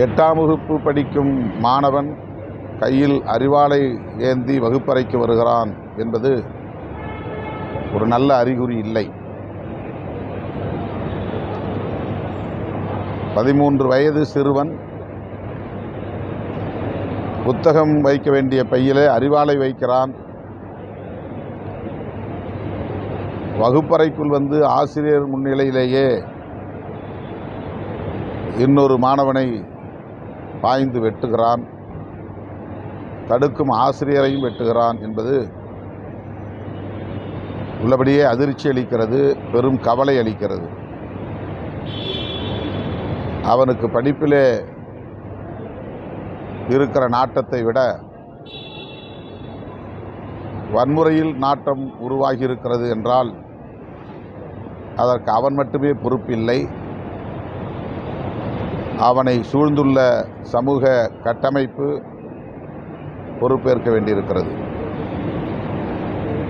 8ஆம் வகுப்பு படிக்கும் மாணவன் கையில் அறிவாளை ஏந்தி வகுப்பறைக்கு வருகிறான் என்பது ஒரு நல்ல அறிகுறி இல்லை. 13 வயது சிறுவன் புத்தகம் வைக்க வேண்டிய பையிலே அறிவாளை வைக்கிறான். வகுப்பறைக்குள் வந்து ஆசிரியர் முன்னிலையிலேயே இன்னொரு மாணவனை பாய்ந்து வெட்டுகிறான். தடுக்கும் ஆசிரியரையும் வெட்டுகிறான் என்பது உள்ளபடியே அதிர்ச்சி அளிக்கிறது, பெரும் கவலை அளிக்கிறது. அவனுக்கு படிப்பிலே இருக்கிற நாட்டத்தை விட வன்முறையில் நாட்டம் உருவாகி இருக்கிறது என்றால் அதற்கு அவன் மட்டுமே பொறுப்பில்லை. அவனை சூழ்ந்துள்ள சமூக கட்டமைப்பு பொறுப்பேற்க வேண்டியிருக்கிறது.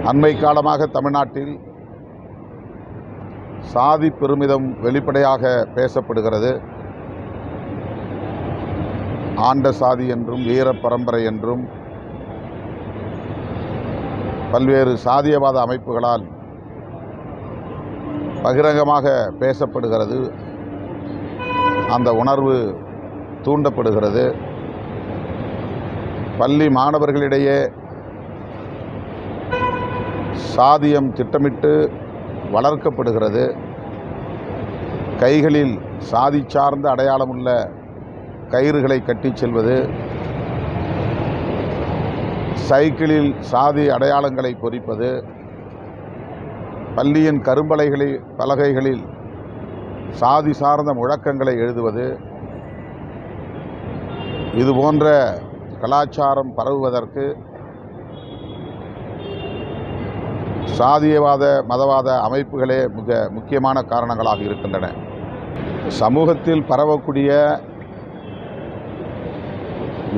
அண்மை காலமாக தமிழ்நாட்டில் சாதி பெருமிதம் வெளிப்படையாக பேசப்படுகிறது. ஆண்ட சாதி என்றும் வீர பரம்பரை என்றும் பல்வேறு சாதியவாத அமைப்புகளால் பகிரங்கமாக பேசப்படுகிறது. அந்த உணர்வு தூண்டப்படுகிறது. பள்ளி மாணவர்களிடையே சாதியம் திட்டமிட்டு வளர்க்கப்படுகிறது. கைகளில் சாதி சார்ந்த அடையாளமுள்ள கயிறுகளை கட்டிச் செல்வது, சைக்கிளில் சாதி அடையாளங்களை பொறிப்பது, பள்ளியின் பலகைகளில் சாதி சார்ந்த முழக்கங்களை எழுதுவது, இதுபோன்ற கலாச்சாரம் பரவுவதற்கு சாதியவாத மதவாத அமைப்புகளே மிக முக்கியமான காரணங்களாக இருக்கின்றன. சமூகத்தில் பரவக்கூடிய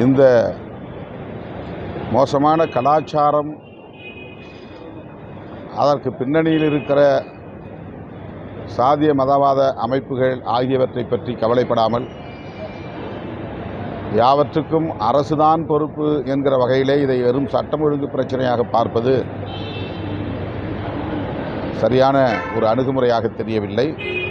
இந்த மோசமான கலாச்சாரம், அதற்கு பின்னணியில் இருக்கிற சாதிய மதவாத அமைப்புகள் ஆகியவற்றை பற்றி கவலைப்படாமல் யாவற்றுக்கும் அரசுதான் பொறுப்பு என்கிற வகையிலே இதை வெறும் சட்டம் ஒழுங்கு பிரச்சனையாக பார்ப்பது சரியான ஒரு அணுகுமுறையாக தெரியவில்லை.